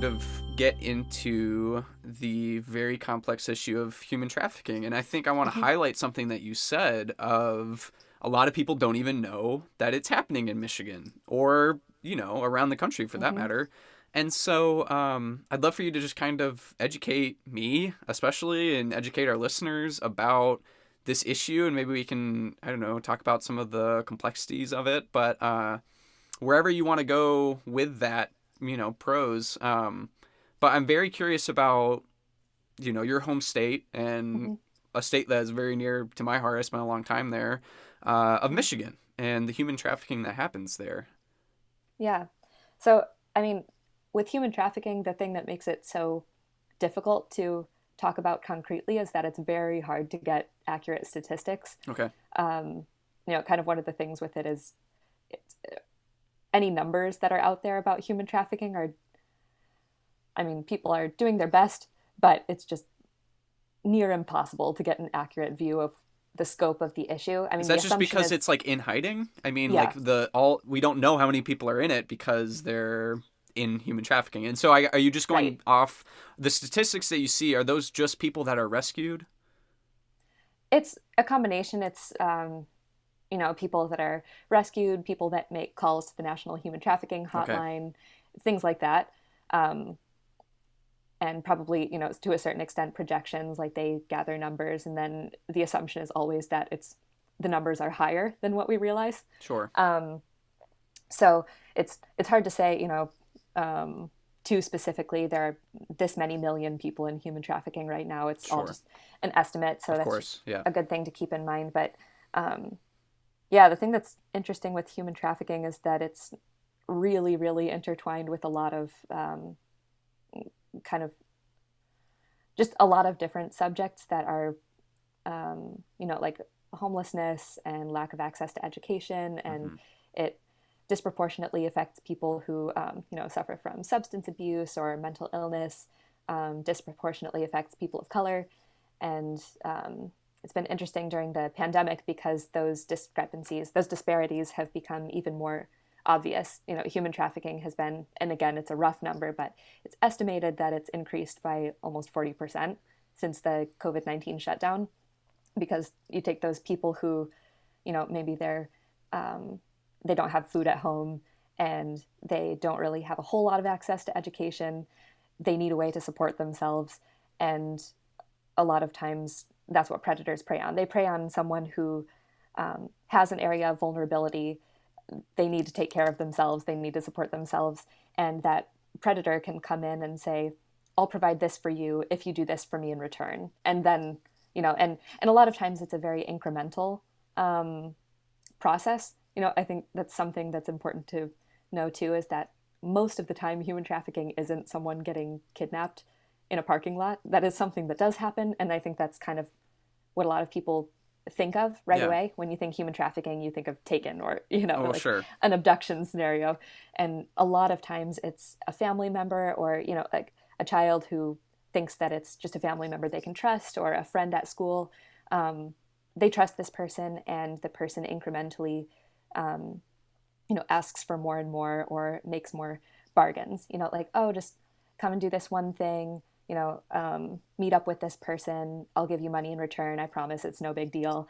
kind of get into the very complex issue of human trafficking. And I think I want to highlight something that you said of a lot of people don't even know that it's happening in Michigan or, around the country for that matter. And so I'd love for you to just kind of educate me, especially, and educate our listeners about this issue. And maybe we can, I don't know, talk about some of the complexities of it. But wherever you want to go with that, pros. But I'm very curious about, your home state and a state that is very near to my heart. I spent a long time there, of Michigan and the human trafficking that happens there. Yeah. So, I mean, with human trafficking, the thing that makes it so difficult to talk about concretely is that it's very hard to get accurate statistics. Okay. Kind of one of the things with it is it's, any numbers that are out there about human trafficking people are doing their best, but it's just near impossible to get an accurate view of the scope of the issue. Is that just because it's like in hiding? I mean, yeah. we don't know how many people are in it because they're in human trafficking. And so are you just going Right. off the statistics that you see? Are those just people that are rescued? It's a combination. It's people that are rescued, people that make calls to the National Human Trafficking Okay. Hotline, things like that. And probably, to a certain extent, projections, like they gather numbers, and then the assumption is always that the numbers are higher than what we realize. Sure. So it's hard to say, too specifically, there are this many million people in human trafficking right now. It's all Sure. just an estimate, so Of that's course. Yeah. a good thing to keep in mind. But yeah, the thing that's interesting with human trafficking is that it's really, really intertwined with a lot of kind of just a lot of different subjects that are, like homelessness and lack of access to education, and it disproportionately affects people who, suffer from substance abuse or mental illness. Disproportionately affects people of color, and it's been interesting during the pandemic because those disparities have become even more obvious. Human trafficking has been, and again, it's a rough number, but it's estimated that it's increased by almost 40% since the COVID-19 shutdown. Because you take those people who, maybe they don't have food at home and they don't really have a whole lot of access to education. They need a way to support themselves. And a lot of times that's what predators prey on. They prey on someone who has an area of vulnerability. They need to take care of themselves. They need to support themselves. And that predator can come in and say, I'll provide this for you if you do this for me in return. And then, and a lot of times it's a very incremental process. I think that's something that's important to know too, is that most of the time human trafficking isn't someone getting kidnapped in a parking lot. That is something that does happen. And I think that's kind of what a lot of people think of right away. When you think human trafficking, you think of taken or, Sure. an abduction scenario. And a lot of times it's a family member or, like a child who thinks that it's just a family member they can trust, or a friend at school. They trust this person, and the person incrementally, asks for more and more, or makes more bargains, like, oh, just come and do this one thing, meet up with this person. I'll give you money in return. I promise it's no big deal.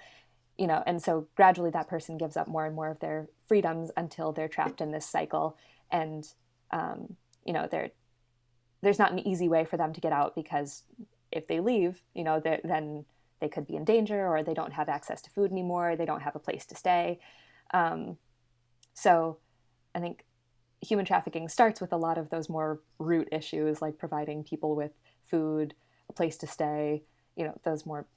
And so gradually that person gives up more and more of their freedoms until they're trapped in this cycle. And, there's not an easy way for them to get out, because if they leave, then they could be in danger, or they don't have access to food anymore. They don't have a place to stay. So I think human trafficking starts with a lot of those more root issues, like providing people with food, a place to stay, those more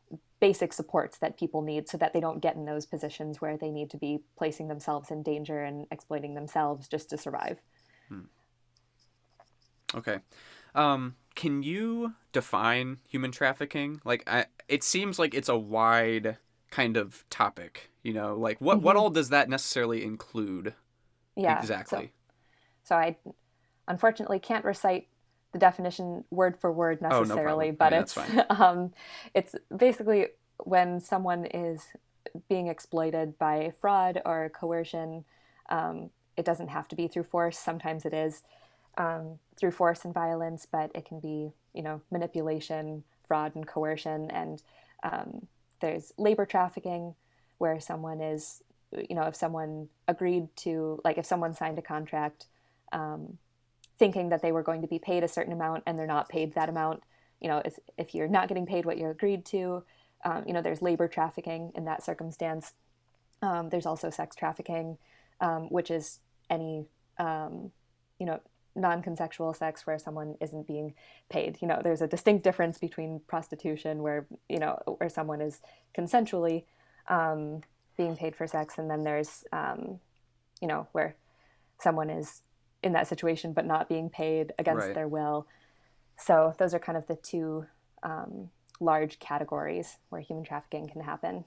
basic supports that people need so that they don't get in those positions where they need to be placing themselves in danger and exploiting themselves just to survive. Okay. Can you define human trafficking? It seems like it's a wide kind of topic, what all does that necessarily include? Yeah. Exactly. So I unfortunately can't recite the definition word for word Oh, no necessarily, problem. but That's fine. it's basically when someone is being exploited by fraud or coercion. It doesn't have to be through force. Sometimes it is. through force and violence, but it can be, manipulation, fraud, and coercion. And there's labor trafficking, where someone is, if someone agreed to, like if someone signed a contract thinking that they were going to be paid a certain amount and they're not paid that amount, if you're not getting paid what you agreed to, there's labor trafficking in that circumstance. There's also sex trafficking, which is any, non-consensual sex where someone isn't being paid. There's a distinct difference between prostitution where, where someone is consensually being paid for sex, and then there's, where someone is in that situation but not being paid against Right. their will. So those are kind of the two large categories where human trafficking can happen.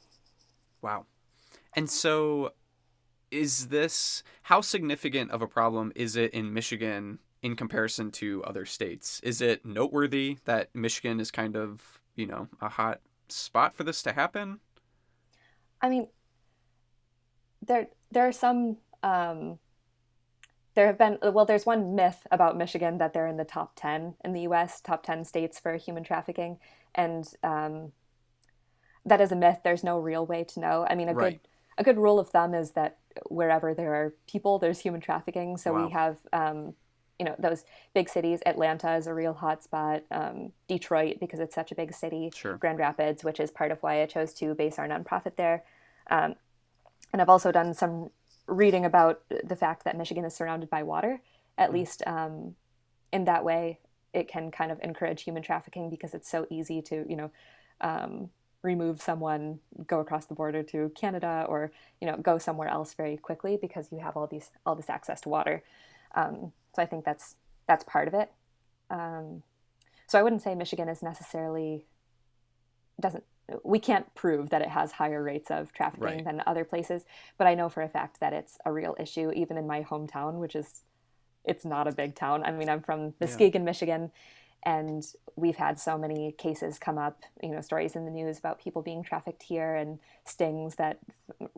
Wow. And so how significant of a problem is it in Michigan in comparison to other states? Is it noteworthy that Michigan is kind of, a hot spot for this to happen? I mean, there are some there have been, well, there's one myth about Michigan that they're in the top 10 in the US, top 10 states for human trafficking. And that is a myth. There's no real way to know. I mean, Right. a good rule of thumb is that wherever there are people, there's human trafficking. So we Wow. have, those big cities. Atlanta is a real hotspot. Detroit, because it's such a big city. Sure. Grand Rapids, which is part of why I chose to base our nonprofit there. Um, and I've also done some reading about the fact that Michigan is surrounded by water. At Mm. least in that way, it can kind of encourage human trafficking because it's so easy to, remove someone, go across the border to Canada, or go somewhere else very quickly because you have all this access to water. So I think that's part of it. Um, so I wouldn't say Michigan is necessarily doesn't we can't prove that it has higher rates of trafficking Right. than other places, but I know for a fact that it's a real issue even in my hometown, which is it's not a big town. I mean, I'm from Yeah. Muskegon, Michigan, and we've had so many cases come up, stories in the news about people being trafficked here and stings that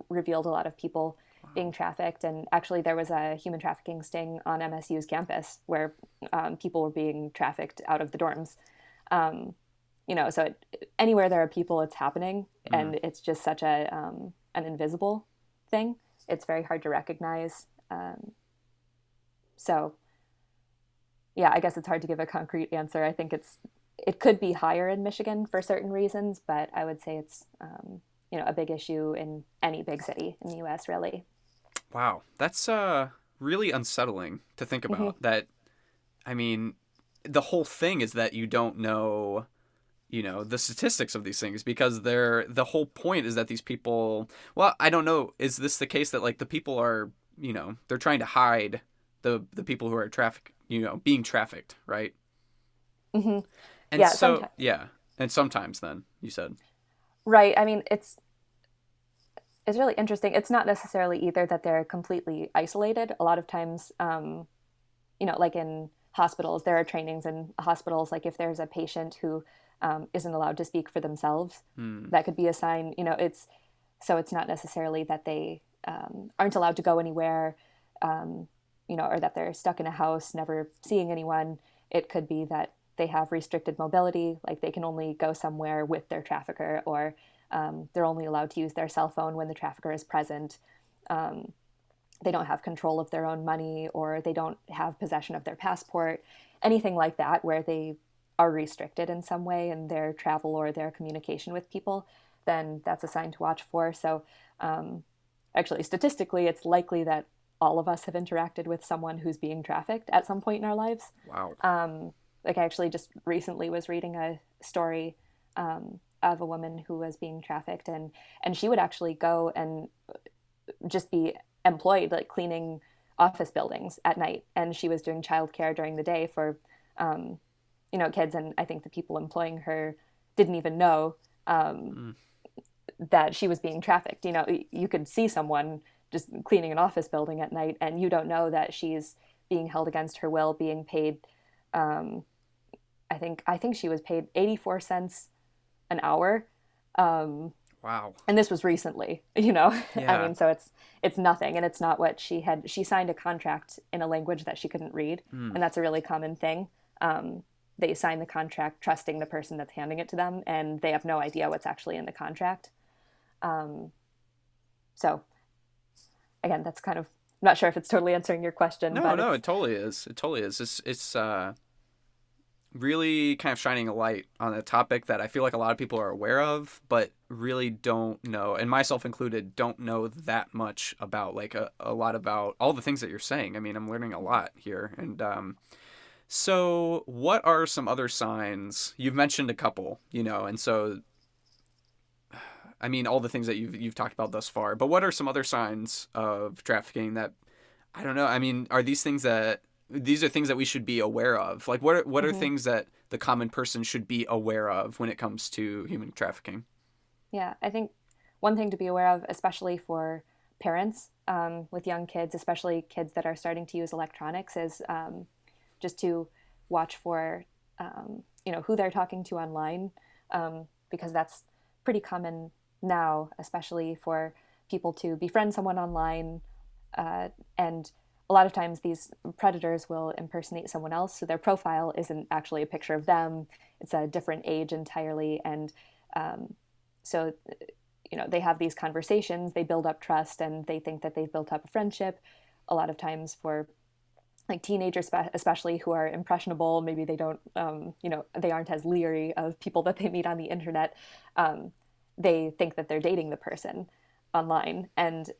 revealed a lot of people being Wow. trafficked. And actually, there was a human trafficking sting on MSU's campus where people were being trafficked out of the dorms. Um, so anywhere there are people, it's happening, Mm. and it's just such an invisible thing. It's very hard to recognize. So yeah, I guess it's hard to give a concrete answer. I think it could be higher in Michigan for certain reasons, but I would say it's a big issue in any big city in the U.S. Really. Wow. That's really unsettling to think Mm-hmm. about. That I mean, the whole thing is that you don't know, the statistics of these things because the whole point is that these people, well, I don't know, is this the case that like the people are, they're trying to hide the people who are being trafficked, right? Mm-hmm. And Yeah, so, sometimes. yeah. And sometimes then you said, Right. I mean, it's really interesting. It's not necessarily either that they're completely isolated. A lot of times, like in hospitals, there are trainings in hospitals. Like if there's a patient who isn't allowed to speak for themselves, hmm, that could be a sign. It's not necessarily that they aren't allowed to go anywhere, or that they're stuck in a house, never seeing anyone. It could be that they have restricted mobility, like they can only go somewhere with their trafficker, or they're only allowed to use their cell phone when the trafficker is present. Um, they don't have control of their own money, or they don't have possession of their passport, anything like that, where they are restricted in some way in their travel or their communication with people, then that's a sign to watch for. So, actually, statistically, it's likely that all of us have interacted with someone who's being trafficked at some point in our lives. wow. Like, I actually just recently was reading a story of a woman who was being trafficked, and she would actually go and just be employed like cleaning office buildings at night, and she was doing childcare during the day for kids. And I think the people employing her didn't even know Mm, that she was being trafficked. You could see someone just cleaning an office building at night, and you don't know that she's being held against her will, being paid. um, I think she was paid 84 cents an hour, um, Wow. And this was recently, you know. I Yeah. mean, so it's nothing, and it's not what she signed a contract in a language that she couldn't read, Mm. and that's a really common thing. They sign the contract trusting the person that's handing it to them, and they have no idea what's actually in the contract. So again, that's kind of, I'm not sure if it's totally answering your question, No, but no, it's it totally is. It totally is. It's really kind of shining a light on a topic that I feel like a lot of people are aware of, but really don't know, and myself included, don't know that much about, like a lot about all the things that you're saying. I mean, I'm learning a lot here. And so what are some other signs? You've mentioned a couple, and so I mean all the things that you've talked about thus far, but what are some other signs of trafficking that, I don't know. I mean, are these are things that we should be aware of? Like, what are mm-hmm. things that the common person should be aware of when it comes to human trafficking? Yeah, I think one thing to be aware of, especially for parents with young kids, especially kids that are starting to use electronics, is just to watch for who they're talking to online, because that's pretty common now, especially for people to befriend someone online, and a lot of times these predators will impersonate someone else, so their profile isn't actually a picture of them; it's a different age entirely, and so they have these conversations, they build up trust, and they think that they've built up a friendship. A lot of times for like teenagers especially, who are impressionable, maybe they don't they aren't as leery of people that they meet on the internet. They think that they're dating the person online, and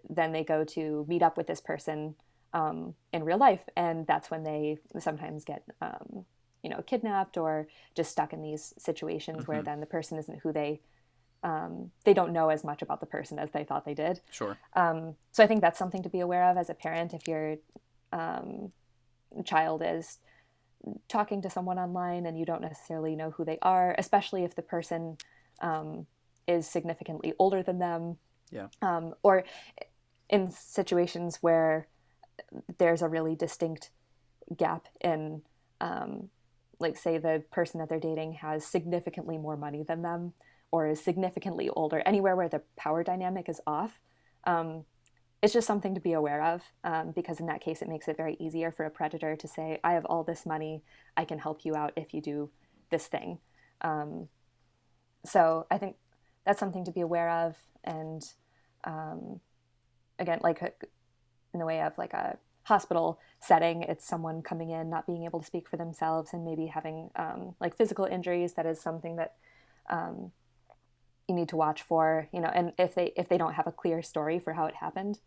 then they go to meet up with this person in real life, and that's when they sometimes get kidnapped, or just stuck in these situations where Mm-hmm. then the person isn't who they don't know as much about the person as they thought they did. Sure. So I think that's something to be aware of as a parent. If your child is talking to someone online and you don't necessarily know who they are, especially if the person is significantly older than them, Yeah. or in situations where there's a really distinct gap in, like, say the person that they're dating has significantly more money than them, or is significantly older, anywhere where the power dynamic is off. It's just something to be aware of, because in that case, it makes it very easier for a predator to say, I have all this money, I can help you out if you do this thing. So I think that's something to be aware of. And again, like in the way of like a hospital setting, it's someone coming in not being able to speak for themselves and maybe having like physical injuries. That is something that you need to watch for, and if they don't have a clear story for how it happened,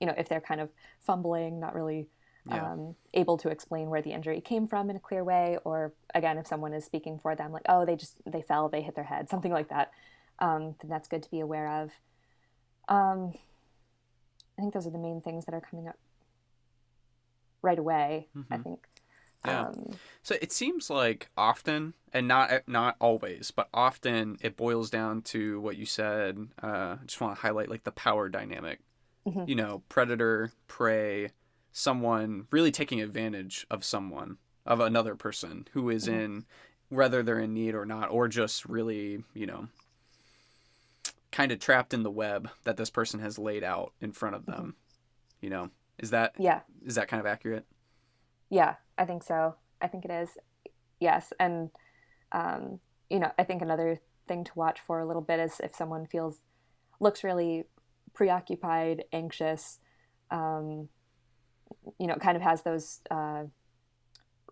if they're kind of fumbling, not really Yeah. able to explain where the injury came from in a clear way, or again, if someone is speaking for them, like, oh, they fell, they hit their head, something like that, then that's good to be aware of. I think those are the main things that are coming up right away. I Mm-hmm. think. Yeah. Um, So it seems like often, and not always, but often it boils down to what you said. I just want to highlight like the power dynamic. mhm, Predator, prey, someone really taking advantage of of another person who is mhm, in, whether they're in need or not, or just really, kind of trapped in the web that this person has laid out in front of mhm. them. You know, is that Yeah, is that kind of accurate? yeah, I think so. I think it is. Yes, and um, I think another thing to watch for a little bit is if someone looks really preoccupied, anxious, um, kind of has those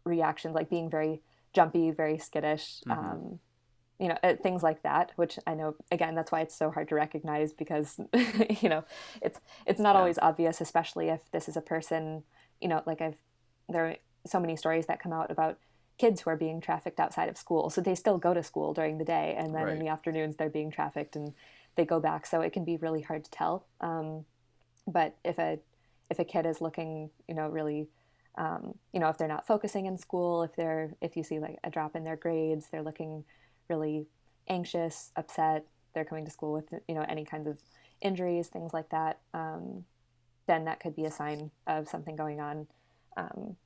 reactions, like being very jumpy, very skittish, Mm-hmm. things like that. Which I know, again, that's why it's so hard to recognize, because it's not Yeah. always obvious, especially if this is a person. Like there are so many stories that come out about kids who are being trafficked outside of school. So they still go to school during the day, and then in Right. the afternoons they're being trafficked and they go back. So it can be really hard to tell. But if a kid is looking, really, if they're not focusing in school, if you see like a drop in their grades, they're looking really anxious, upset, they're coming to school with any kinds of injuries, things like that, then that could be a sign of something going on. Um,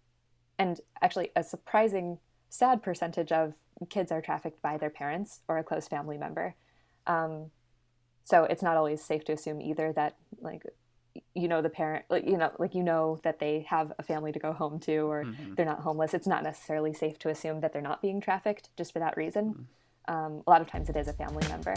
and actually, a surprising sad percentage of kids are trafficked by their parents or a close family member. So it's not always safe to assume either that like the parent that they have a family to go home to, or they're not homeless. It's not necessarily safe to assume that they're not being trafficked just for that reason. A lot of times it is a family member.